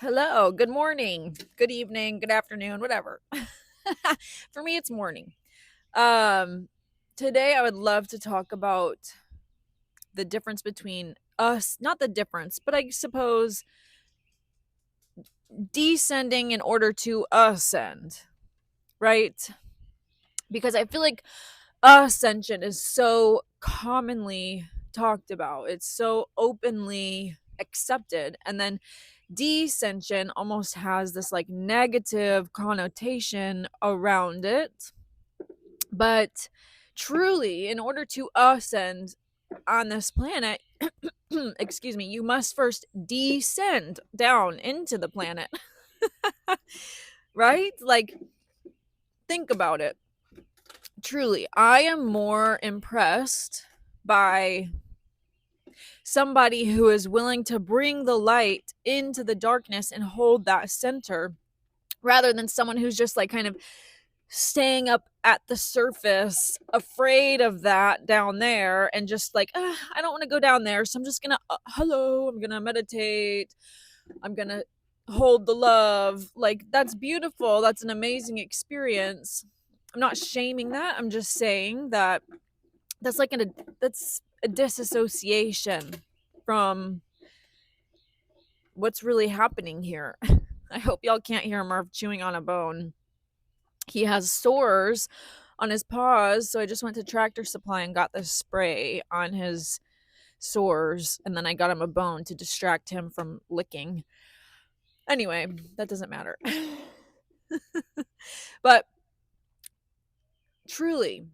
Hello, good morning, good evening, good afternoon, whatever. For me, it's morning. Um, Today I would love to talk about the difference between us, not the difference, but I suppose descending in order to ascend, right? Because I feel like ascension is so commonly talked about, it's so openly accepted, and then descension almost has this like negative connotation around it. But truly, in order to ascend on this planet, excuse me, you must first descend down into the planet. Right? Like, think about it. Truly, I am more impressed by somebody who is willing to bring the light into the darkness and hold that center rather than someone who's just like kind of staying up at the surface, afraid of that down there, and just like, I don't want to go down there. So I'm just going to, hello, I'm going to meditate. I'm going to hold the love. Like, that's beautiful. That's an amazing experience. I'm not shaming that. I'm just saying that that's like that's a disassociation from what's really happening here. I hope y'all can't hear Murph chewing on a bone. He has sores on his paws, so I just went to Tractor Supply and got this spray on his sores, and then I got him a bone to distract him from licking. Anyway, that doesn't matter. But truly,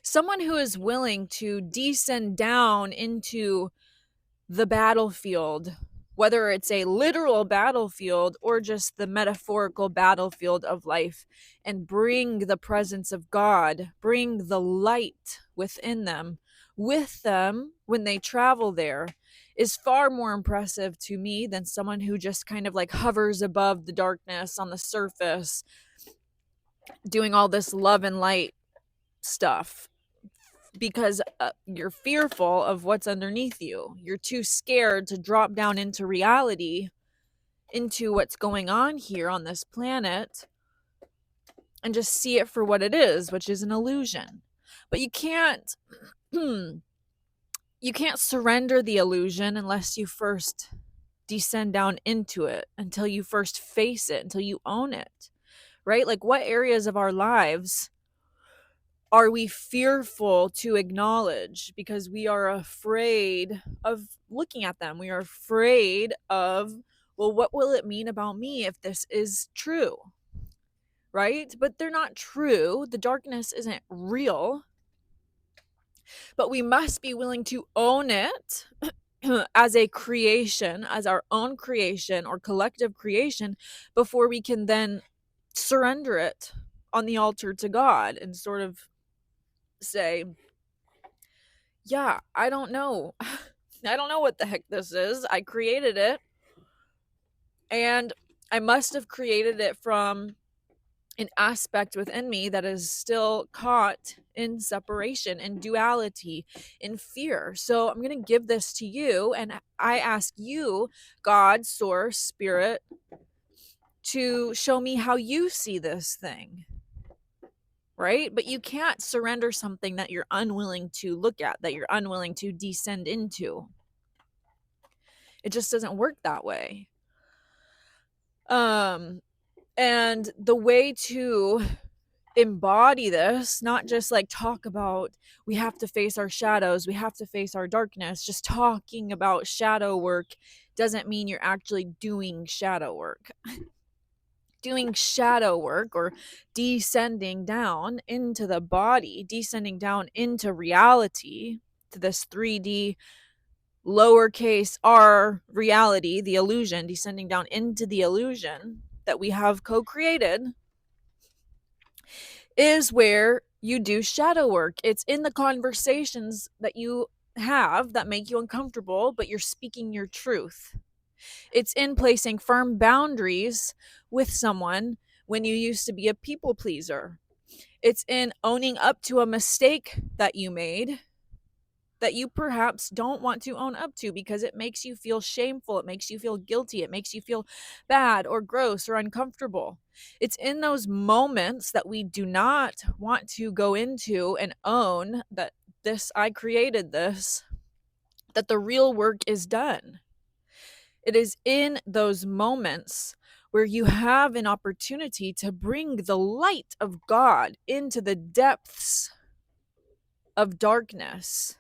someone who is willing to descend down into the battlefield, whether it's a literal battlefield or just the metaphorical battlefield of life, and bring the presence of God, bring the light within them, with them when they travel there, is far more impressive to me than someone who just kind of like hovers above the darkness on the surface, doing all this love and light stuff because you're fearful of what's underneath you. You're too scared to drop down into reality, into what's going on here on this planet, and just see it for what it is, which is an illusion. But you can't you can't surrender the illusion unless you first descend down into it, until you first face it, until you own it. Right? Like, what areas of our lives are we fearful to acknowledge because we are afraid of looking at them? We are afraid of, well, what will it mean about me if this is true? Right? But they're not true. The darkness isn't real. But we must be willing to own it as a creation, as our own creation or collective creation, before we can then surrender it on the altar to God and sort of say, yeah, I don't know. I don't know what the heck this is. I created it, and I must have created it from an aspect within me that is still caught in separation, in duality, in fear. So I'm going to give this to you, and I ask you, God, Source, Spirit, to show me how you see this thing. Right? But you can't surrender something that you're unwilling to look at, that you're unwilling to descend into. It just doesn't work that way. And the way to embody this, not just like talk about we have to face our shadows, we have to face our darkness. Just talking about shadow work doesn't mean you're actually doing shadow work. Doing shadow work, or descending down into the body, descending down into reality, to this 3D lowercase r reality, the illusion, descending down into the illusion that we have co-created, is where you do shadow work. It's in the conversations that you have that make you uncomfortable, but you're speaking your truth. It's in placing firm boundaries with someone when you used to be a people pleaser. It's in owning up to a mistake that you made that you perhaps don't want to own up to because it makes you feel shameful, it makes you feel guilty, it makes you feel bad or gross or uncomfortable. It's in those moments that we do not want to go into and own that I created this, that the real work is done. It is in those moments where you have an opportunity to bring the light of God into the depths of darkness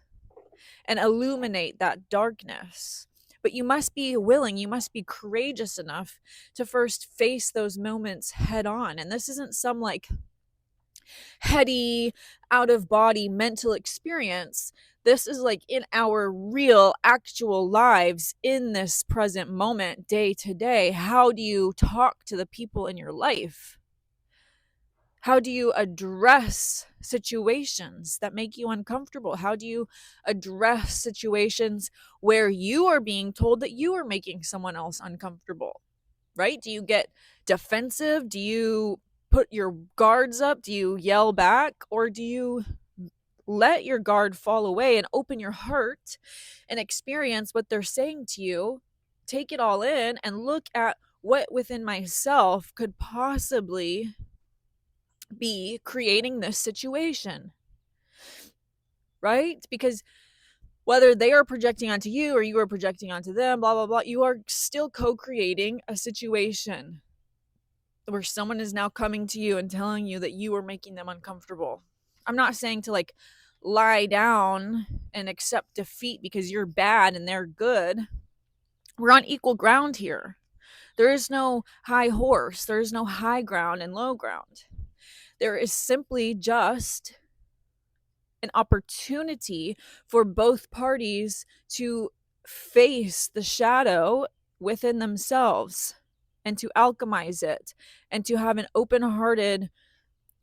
and illuminate that darkness. But you must be willing, you must be courageous enough to first face those moments head on. And this isn't some like heady, out of body mental experience. This is like in our real, actual lives in this present moment, day to day. How do you talk to the people in your life? How do you address situations that make you uncomfortable? How do you address situations where you are being told that you are making someone else uncomfortable? Right? Do you get defensive? Do you put your guards up? Do you yell back? Or do you let your guard fall away and open your heart and experience what they're saying to you? Take it all in and look at what within myself could possibly be creating this situation, right? Because whether they are projecting onto you or you are projecting onto them, blah, blah, blah, you are still co-creating a situation where someone is now coming to you and telling you that you are making them uncomfortable. I'm not saying to like lie down and accept defeat because you're bad and they're good. We're on equal ground here. There is no high horse. There is no high ground and low ground. There is simply just an opportunity for both parties to face the shadow within themselves and to alchemize it and to have an open-hearted,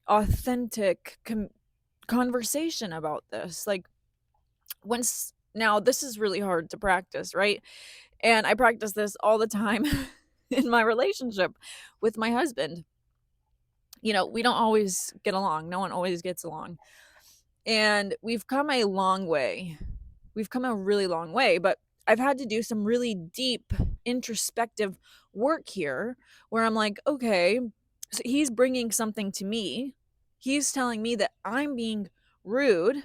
authentic conversation about this. Like, now this is really hard to practice, right? And I practice this all the time in my relationship with my husband. You know, we don't always get along. No one always gets along. And we've come a long way. We've come a really long way, but I've had to do some really deep introspective work here where I'm like, okay, so he's bringing something to me. He's telling me that I'm being rude,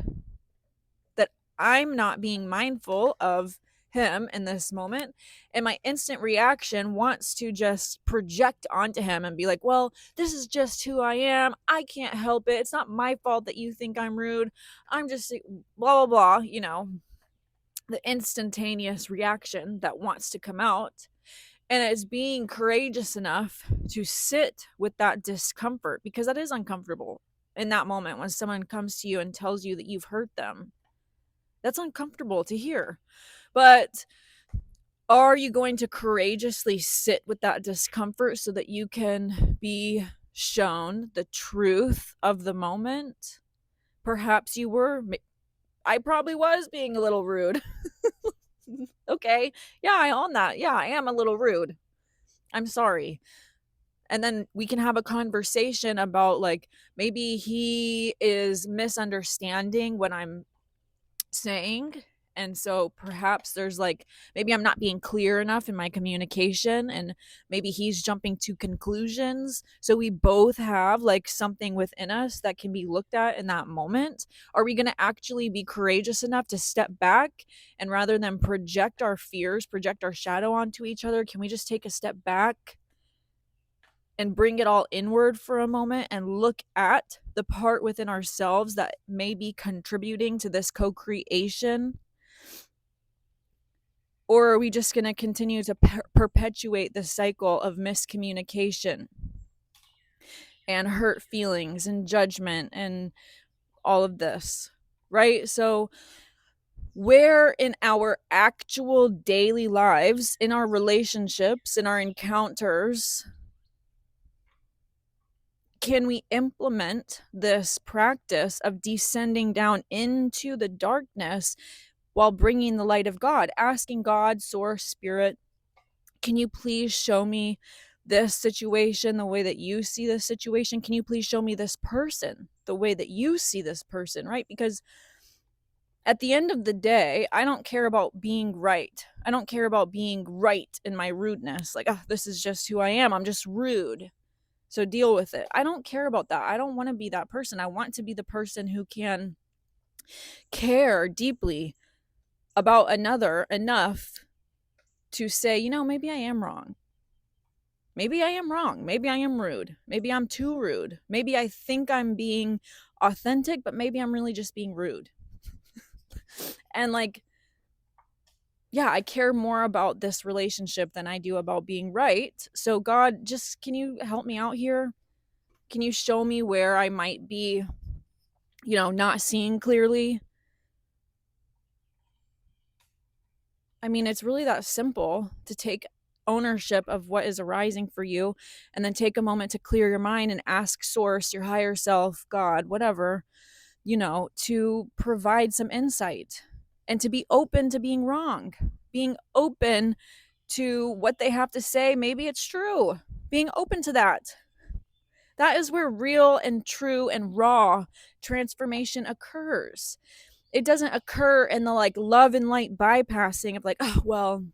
that I'm not being mindful of him in this moment, and my instant reaction wants to just project onto him and be like, well, this is just who I am, I can't help it, it's not my fault that you think I'm rude, I'm just blah blah blah, you know, the instantaneous reaction that wants to come out. And it's being courageous enough to sit with that discomfort, because that is uncomfortable in that moment when someone comes to you and tells you that you've hurt them. That's uncomfortable to hear. But are you going to courageously sit with that discomfort so that you can be shown the truth of the moment? Perhaps you were. I probably was being a little rude. Okay. Yeah, I own that. Yeah, I am a little rude. I'm sorry. And then we can have a conversation about like maybe he is misunderstanding what I'm saying, and so perhaps there's like maybe I'm not being clear enough in my communication, and maybe he's jumping to conclusions, so we both have like something within us that can be looked at in that moment. Are we going to actually be courageous enough to step back, and rather than project our fears, project our shadow onto each other, can we just take a step back and bring it all inward for a moment and look at the part within ourselves that may be contributing to this co-creation? Or are we just going to continue to perpetuate the cycle of miscommunication and hurt feelings and judgment and all of this, right? So where in our actual daily lives, in our relationships, in our encounters, can we implement this practice of descending down into the darkness while bringing the light of God, asking God, source, spirit, can you please show me this situation the way that you see this situation? Can you please show me this person the way that you see this person, right? Because At the end of the day, I don't care about being right. I don't care about being right in my rudeness. Like, oh, this is just who I am. I'm just rude. So deal with it. I don't care about that. I don't want to be that person. I want to be the person who can care deeply about another enough to say, maybe I am wrong. Maybe I am wrong. Maybe I am rude. Maybe I'm too rude. Maybe I think I'm being authentic, but maybe I'm really just being rude. And like, yeah, I care more about this relationship than I do about being right. So, God, just can you help me out here? Can you show me where I might be, not seeing clearly? I mean, it's really that simple to take ownership of what is arising for you and then take a moment to clear your mind and ask Source, your higher self, God, whatever, to provide some insight and to be open to being wrong, being open to what they have to say. Maybe it's true. Being open to that. That is where real and true and raw transformation occurs. It doesn't occur in the like love and light bypassing of like, oh, well,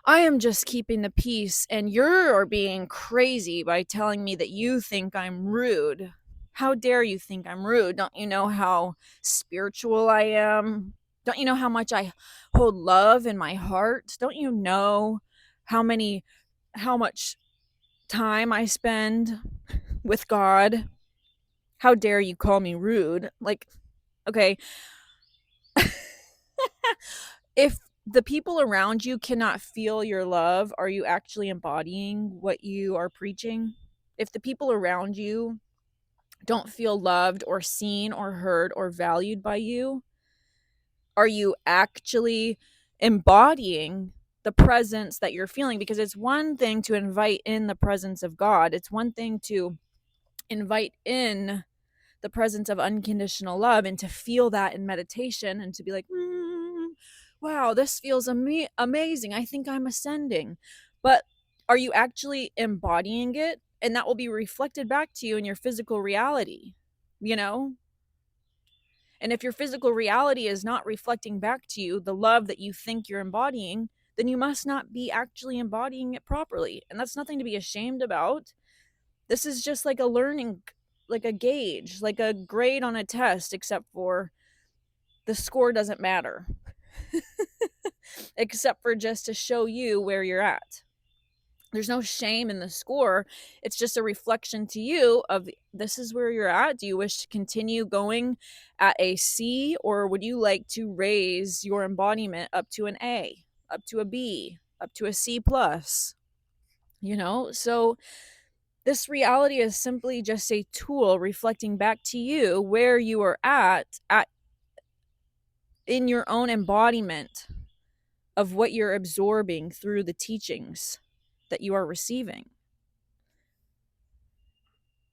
I am just keeping the peace and you're being crazy by telling me that you think I'm rude. How dare you think I'm rude? Don't you know how spiritual I am? Don't you know how much I hold love in my heart? Don't you know how much time I spend with God? How dare you call me rude? Like, okay, if the people around you cannot feel your love, are you actually embodying what you are preaching? If the people around you don't feel loved or seen or heard or valued by you, are you actually embodying the presence that you're feeling? Because it's one thing to invite in the presence of God, it's one thing to invite in the presence of unconditional love and to feel that in meditation and to be like, wow, this feels amazing. I think I'm ascending. But are you actually embodying it? And that will be reflected back to you in your physical reality, you know? And if your physical reality is not reflecting back to you the love that you think you're embodying, then you must not be actually embodying it properly. And that's nothing to be ashamed about. This is just like a learning, like a gauge, like a grade on a test, except for the score doesn't matter, except for just to show you where you're at. There's no shame in the score. It's just a reflection to you of this is where you're at. Do you wish to continue going at a C, or would you like to raise your embodiment up to an A, up to a B, up to a C plus? So this reality is simply just a tool reflecting back to you where you are at in your own embodiment of what you're absorbing through the teachings that you are receiving.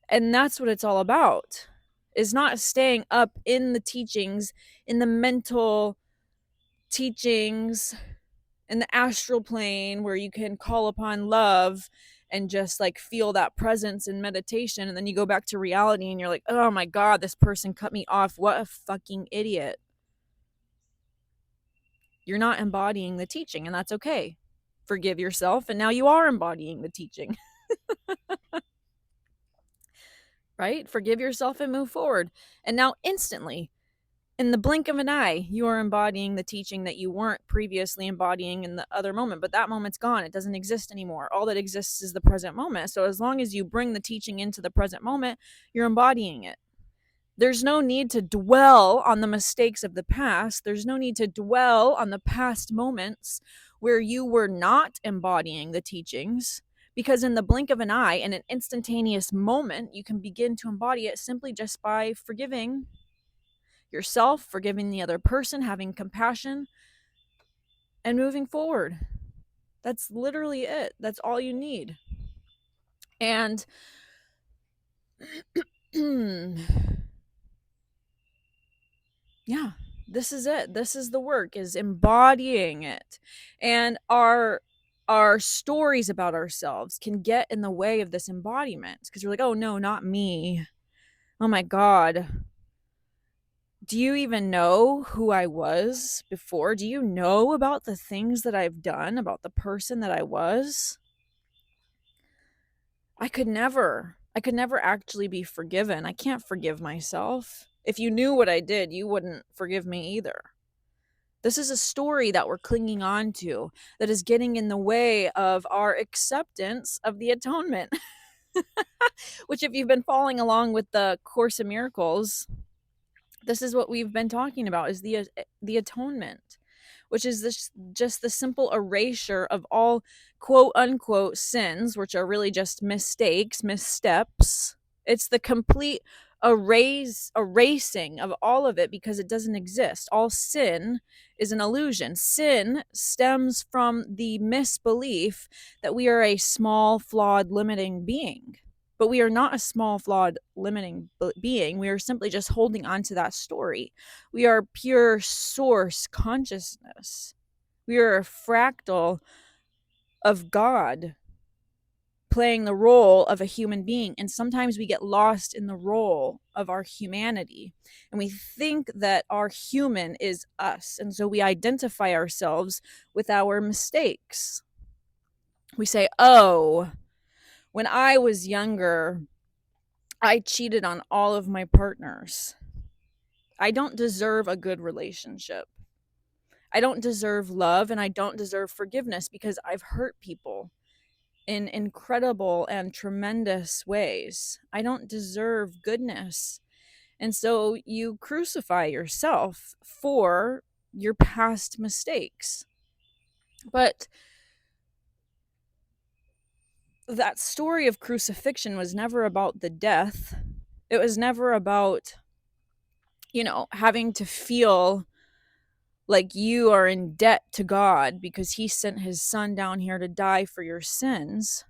And that's what it's all about, is not staying up in the teachings, in the mental teachings, in the astral plane where you can call upon love and just like feel that presence in meditation. And then you go back to reality and you're like, oh my God, this person cut me off. What a fucking idiot. You're not embodying the teaching, and that's okay. Forgive yourself, and now you are embodying the teaching. Right? Forgive yourself and move forward. And now instantly, in the blink of an eye, you are embodying the teaching that you weren't previously embodying in the other moment. But that moment's gone. It doesn't exist anymore. All that exists is the present moment. So as long as you bring the teaching into the present moment, you're embodying it. There's no need to dwell on the mistakes of the past. There's no need to dwell on the past moments where you were not embodying the teachings, because in the blink of an eye, in an instantaneous moment, you can begin to embody it simply just by forgiving yourself, forgiving the other person, having compassion, and moving forward. That's literally it. That's all you need. And yeah, this is it. This is the work, is embodying it. And our stories about ourselves can get in the way of this embodiment, because you're like, oh no, not me. Oh my God, Do you even know who I was before? Do you know about the things that I've done, about the person that I was? I could never actually be forgiven. I can't forgive myself. If you knew what I did, you wouldn't forgive me either. This is a story that we're clinging on to that is getting in the way of our acceptance of the atonement. Which, if you've been following along with the Course in Miracles, this is what we've been talking about, is the atonement, which is this just the simple erasure of all quote unquote sins, which are really just mistakes, missteps. It's the complete erasing of all of it, because it doesn't exist. All sin is an illusion. Sin stems from the misbelief that we are a small, flawed, limiting being. But we are not a small, flawed, limiting being. We are simply just holding on to that story. We are pure source consciousness. We are a fractal of God playing the role of a human being. And sometimes we get lost in the role of our humanity. And we think that our human is us. And so we identify ourselves with our mistakes. We say, oh, when I was younger, I cheated on all of my partners. I don't deserve a good relationship. I don't deserve love, and I don't deserve forgiveness because I've hurt people in incredible and tremendous ways. I don't deserve goodness. And so you crucify yourself for your past mistakes. But that story of crucifixion was never about the death. It was never about, having to feel like you are in debt to God because he sent his son down here to die for your sins.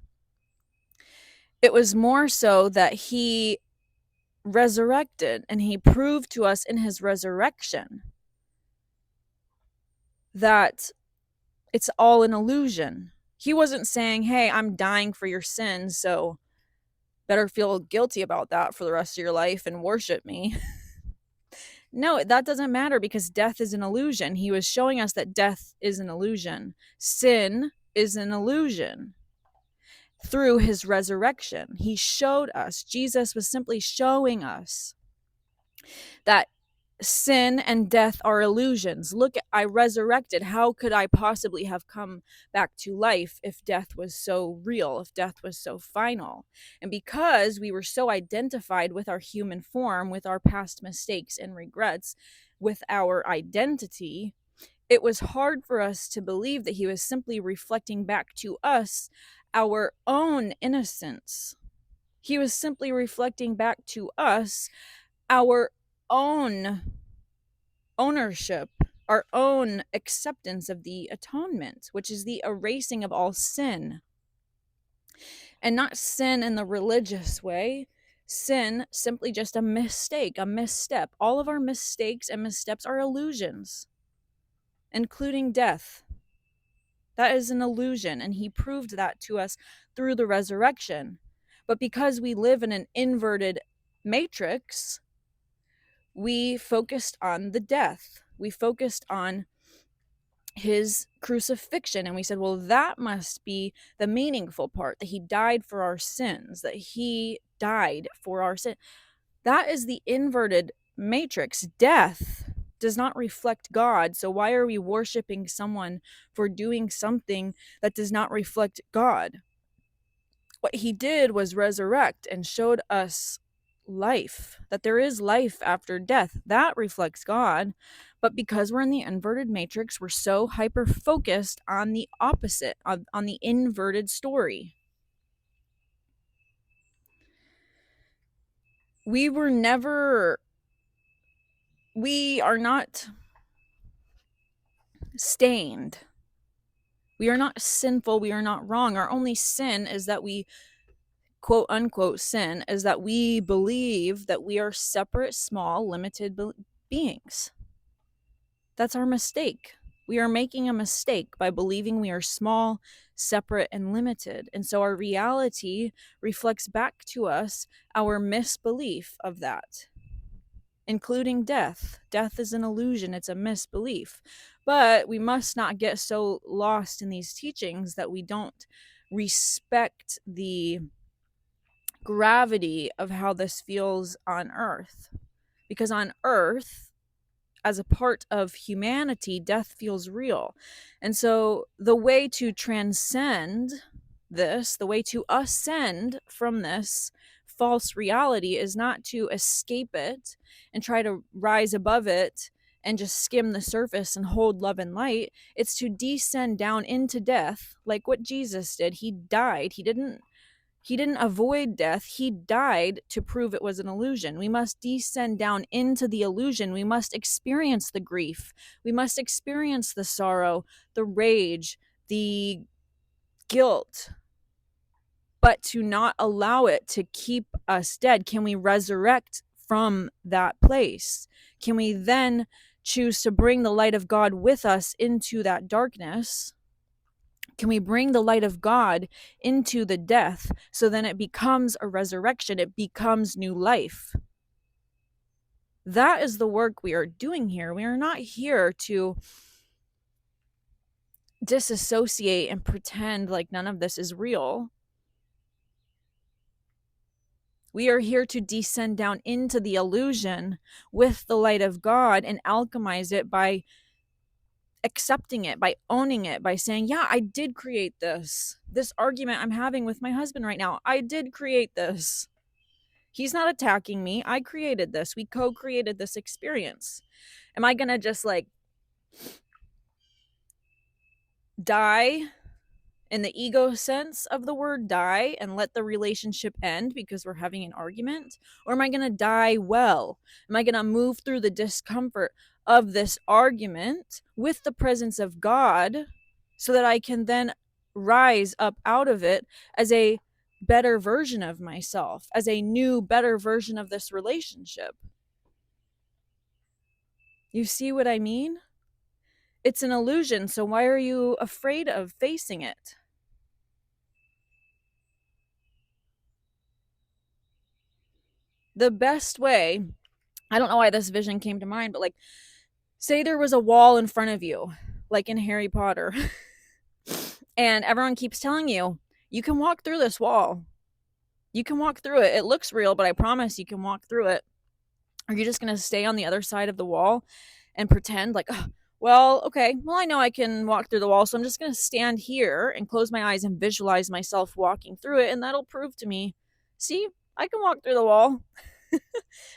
It was more so that he resurrected, and he proved to us in his resurrection that it's all an illusion. He wasn't saying, hey, I'm dying for your sins, so better feel guilty about that for the rest of your life and worship me. No, that doesn't matter, because death is an illusion. He was showing us that death is an illusion. Sin is an illusion. Through his resurrection, he showed us, Jesus was simply showing us that sin and death are illusions. Look, I resurrected. How could I possibly have come back to life if death was so real, if death was so final? And because we were so identified with our human form, with our past mistakes and regrets, with our identity, it was hard for us to believe that he was simply reflecting back to us our own innocence. He was simply reflecting back to us our own ownership, our own acceptance of the atonement, which is the erasing of all sin. And not sin in the religious way, sin simply just a mistake, a misstep. All of our mistakes and missteps are illusions, including death. That is an illusion, and he proved that to us through the resurrection. But because we live in an inverted matrix, we focused on the death. We focused on his crucifixion, and we said, well, that must be the meaningful part, that he died for our sins, that he died for our sin. That is the inverted matrix. Death does not reflect God. So why are we worshiping someone for doing something that does not reflect God? What he did was resurrect and showed us life, that there is life after death. That reflects God. But because we're in the inverted matrix, we're so hyper focused on the opposite, on the inverted story. We are not stained. We are not sinful. We are not wrong. Our only sin is that we, quote unquote, sin is that we believe that we are separate, small, limited beings. That's our mistake. We are making a mistake by believing we are small, separate, and limited. And so our reality reflects back to us our misbelief of that. including death. Death is an illusion, it's a misbelief. But we must not get so lost in these teachings that we don't respect the gravity of how this feels on earth. Because on earth, as a part of humanity, death feels real. And so the way to transcend this, the way to ascend from this false reality, is not to escape it and try to rise above it and just skim the surface and hold love and light. It's to descend down into death, like what Jesus did. He died. He didn't avoid death. He died to prove it was an illusion. We must descend down into the illusion. We must experience the grief. We must experience the sorrow, the rage, the guilt, but to not allow it to keep us dead. Can we resurrect from that place? Can we then choose to bring the light of God with us into that darkness? Can we bring the light of God into the death so then it becomes a resurrection? It becomes new life. That is the work we are doing here. We are not here to disassociate and pretend like none of this is real. We are here to descend down into the illusion with the light of God and alchemize it by accepting it, by owning it, by saying, yeah, I did create this argument I'm having with my husband right now. I did create this. He's not attacking me. I created this. We co-created this experience. Am I gonna just like die in the ego sense of the word die and let the relationship end because we're having an argument? Or am I gonna die well? Am I gonna move through the discomfort of this argument with the presence of God so that I can then rise up out of it as a better version of myself, as a new, better version of this relationship? You see what I mean? It's an illusion, so why are you afraid of facing it? The best way, I don't know why this vision came to mind, but like, say there was a wall in front of you, like in Harry Potter, and everyone keeps telling you, you can walk through this wall. You can walk through it. It looks real, but I promise you can walk through it. Are you just going to stay on the other side of the wall and pretend like, oh, well, okay, well, I know I can walk through the wall, so I'm just going to stand here and close my eyes and visualize myself walking through it, and that'll prove to me, see, I can walk through the wall.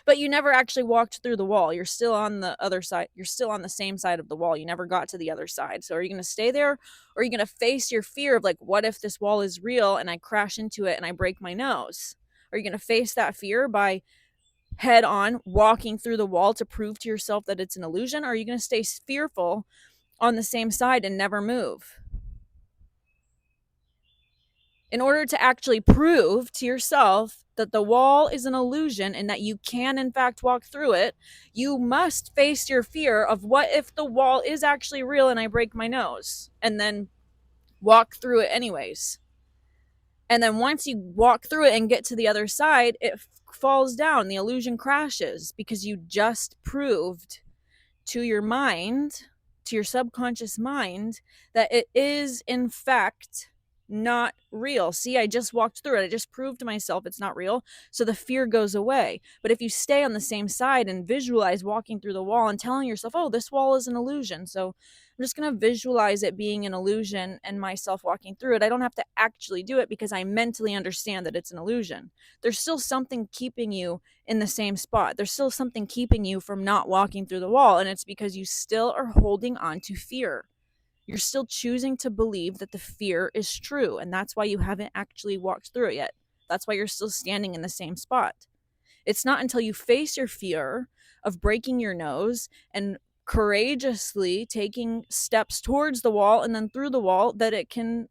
But you never actually walked through the wall. You're still on the other side. You're still on the same side of the wall. You never got to the other side. So are you going to stay there, or are you going to face your fear of like, what if this wall is real and I crash into it and I break my nose? Are you going to face that fear by head on walking through the wall to prove to yourself that it's an illusion? Or are you going to stay fearful on the same side and never move? In order to actually prove to yourself that the wall is an illusion and that you can in fact walk through it, you must face your fear of what if the wall is actually real and I break my nose, and then walk through it anyways. And then once you walk through it and get to the other side, it falls down. The illusion crashes because you just proved to your mind, to your subconscious mind, that it is in fact not real. See, I just walked through it. I just proved to myself it's not real. So the fear goes away. But if you stay on the same side and visualize walking through the wall and telling yourself, oh, this wall is an illusion, so I'm just going to visualize it being an illusion and myself walking through it, I don't have to actually do it because I mentally understand that it's an illusion. There's still something keeping you in the same spot. There's still something keeping you from not walking through the wall, and it's because you still are holding on to fear. You're still choosing to believe that the fear is true, and that's why you haven't actually walked through it yet. That's why you're still standing in the same spot. It's not until you face your fear of breaking your nose and courageously taking steps towards the wall and then through the wall that it can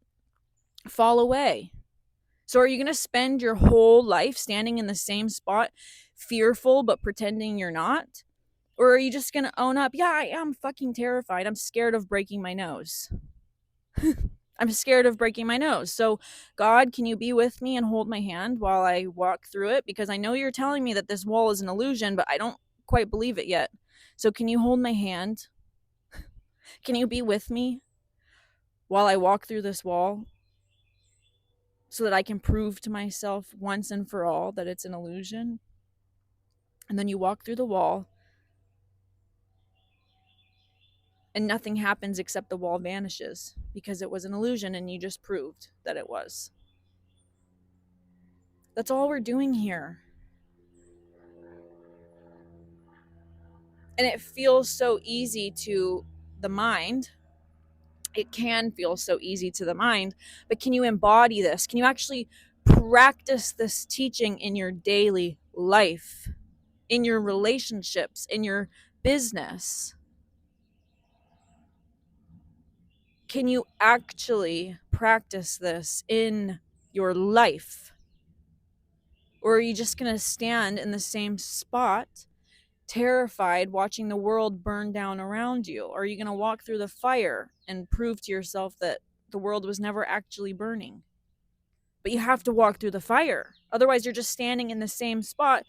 fall away. So are you going to spend your whole life standing in the same spot, fearful but pretending you're not? Or are you just going to own up, yeah, I am fucking terrified. I'm scared of breaking my nose. I'm scared of breaking my nose. So God, can you be with me and hold my hand while I walk through it? Because I know you're telling me that this wall is an illusion, but I don't quite believe it yet. So can you hold my hand? Can you be with me while I walk through this wall so that I can prove to myself once and for all that it's an illusion? And then you walk through the wall and nothing happens except the wall vanishes because it was an illusion and you just proved that it was. That's all we're doing here. And it feels so easy to the mind. It can feel so easy to the mind, but can you embody this? Can you actually practice this teaching in your daily life, in your relationships, in your business? Can you actually practice this in your life? Or are you just going to stand in the same spot, terrified, watching the world burn down around you? Or are you going to walk through the fire and prove to yourself that the world was never actually burning? But you have to walk through the fire. Otherwise, you're just standing in the same spot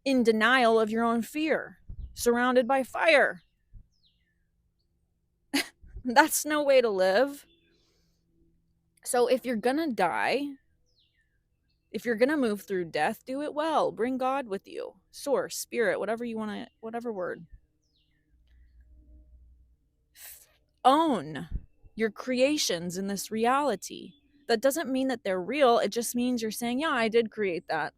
in denial of your own fear, surrounded by fire. That's no way to live. So if you're going to die, if you're going to move through death, do it well. Bring God with you. Source, spirit, whatever you want to, whatever word. Own your creations in this reality. That doesn't mean that they're real. It just means you're saying, yeah, I did create that.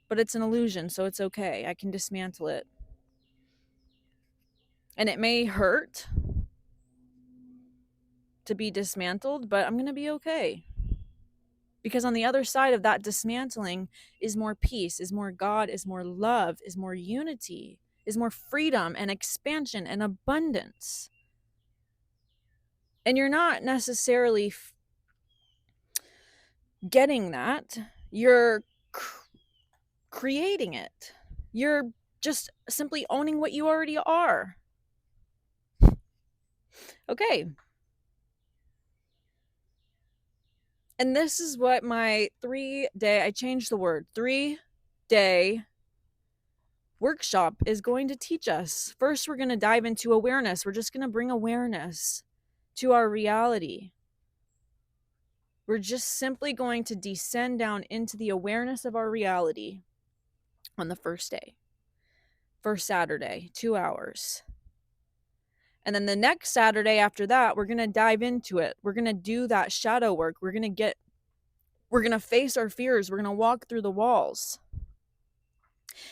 But it's an illusion, so it's okay. I can dismantle it. And it may hurt to be dismantled, but I'm going to be okay. Because on the other side of that dismantling is more peace, is more God, is more love, is more unity, is more freedom and expansion and abundance. And you're not necessarily getting that. You're creating it. You're just simply owning what you already are. Okay. And this is what my 3-day, I changed the word, 3-day workshop is going to teach us. First, we're going to dive into awareness. We're just going to bring awareness to our reality. We're just simply going to descend down into the awareness of our reality on the first day. First Saturday, 2 hours. And then the next Saturday after that, we're going to dive into it. We're going to do that shadow work. We're going to face our fears. We're going to walk through the walls.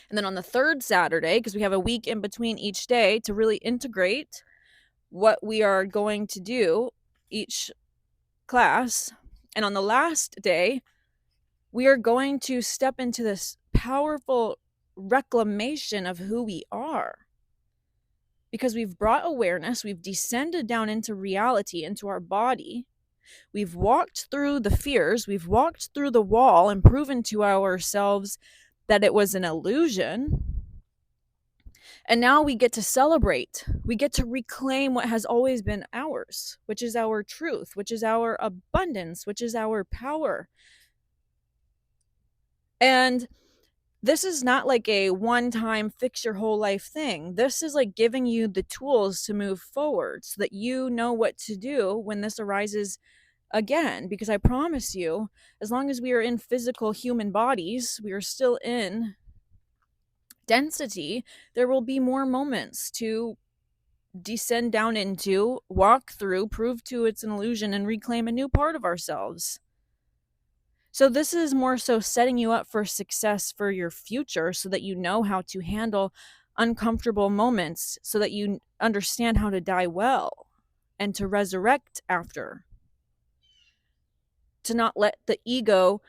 And then on the third Saturday, because we have a week in between each day to really integrate what we are going to do each class. And on the last day, we are going to step into this powerful reclamation of who we are. Because we've brought awareness, we've descended down into reality, into our body. We've walked through the fears, we've walked through the wall and proven to ourselves that it was an illusion. And now we get to celebrate. We get to reclaim what has always been ours, which is our truth, which is our abundance, which is our power. And this is not like a one-time fix your whole life thing. This is like giving you the tools to move forward so that you know what to do when this arises again. Because I promise you, as long as we are in physical human bodies, we are still in density, there will be more moments to descend down into, walk through, prove to it's an illusion, and reclaim a new part of ourselves. So this is more so setting you up for success for your future so that you know how to handle uncomfortable moments, so that you understand how to die well and to resurrect after. To not let the ego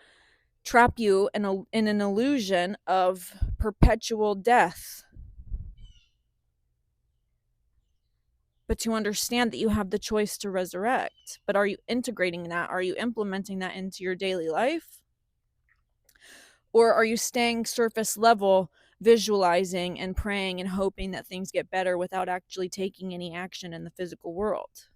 trap you in an illusion of perpetual death. But to understand that you have the choice to resurrect. But are you integrating that? Are you implementing that into your daily life? Or are you staying surface level, visualizing and praying and hoping that things get better without actually taking any action in the physical world?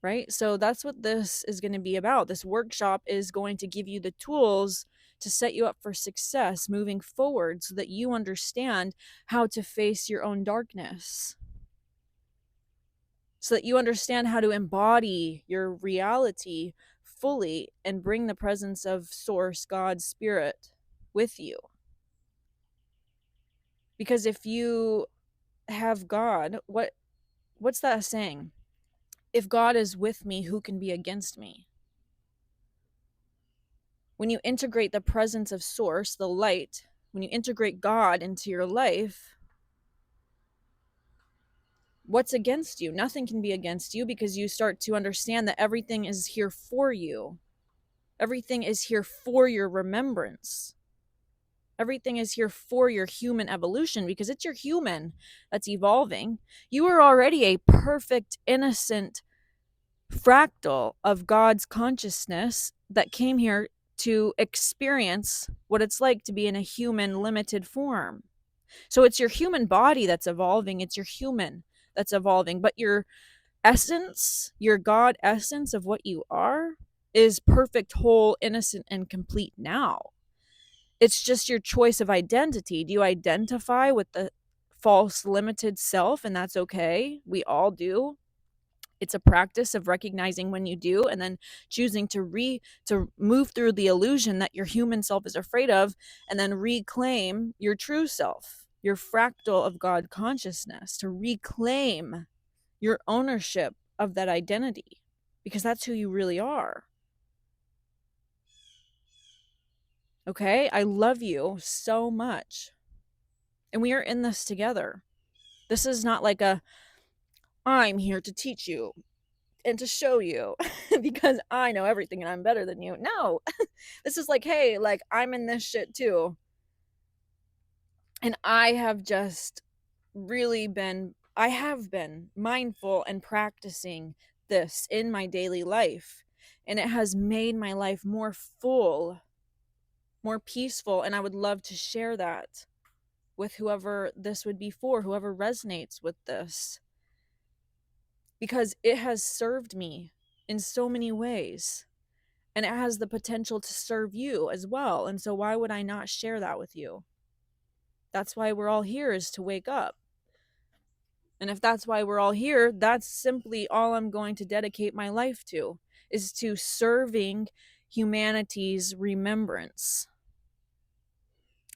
Right? So that's what this is going to be about. This workshop is going to give you the tools to set you up for success moving forward so that you understand how to face your own darkness, so that you understand how to embody your reality fully and bring the presence of Source, God, Spirit with you. Because if you have God, what's that saying? If God is with me, who can be against me? When you integrate the presence of Source, the light, when you integrate God into your life, what's against you? Nothing can be against you, because you start to understand that everything is here for you. Everything is here for your remembrance. Everything is here for your human evolution, because it's your human that's evolving. You are already a perfect, innocent fractal of God's consciousness that came here to experience what it's like to be in a human limited form. So it's your human body that's evolving. It's your human that's evolving. But your essence, your God essence of what you are, is perfect, whole, innocent, and complete now. It's just your choice of identity. Do you identify with the false, limited self? And that's okay. We all do. It's a practice of recognizing when you do, and then choosing to move through the illusion that your human self is afraid of, and then reclaim your true self, your fractal of God consciousness, to reclaim your ownership of that identity, because that's who you really are. Okay? I love you so much. And we are in this together. This is not like I'm here to teach you and to show you because I know everything and I'm better than you. No. This is like, hey, like, I'm in this shit too. And I have been mindful and practicing this in my daily life. And it has made my life more full, more peaceful. And I would love to share that with whoever this would be for, whoever resonates with this. Because it has served me in so many ways. And it has the potential to serve you as well. And so why would I not share that with you? That's why we're all here, is to wake up. And if that's why we're all here, that's simply all I'm going to dedicate my life to, is to serving humanity's remembrance,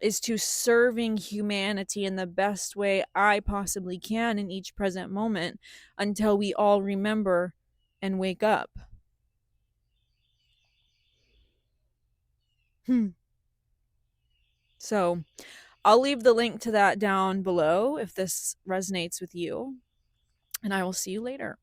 is to serving humanity in the best way I possibly can in each present moment, until we all remember and wake up. So I'll leave the link to that down below if this resonates with you, and I will see you later.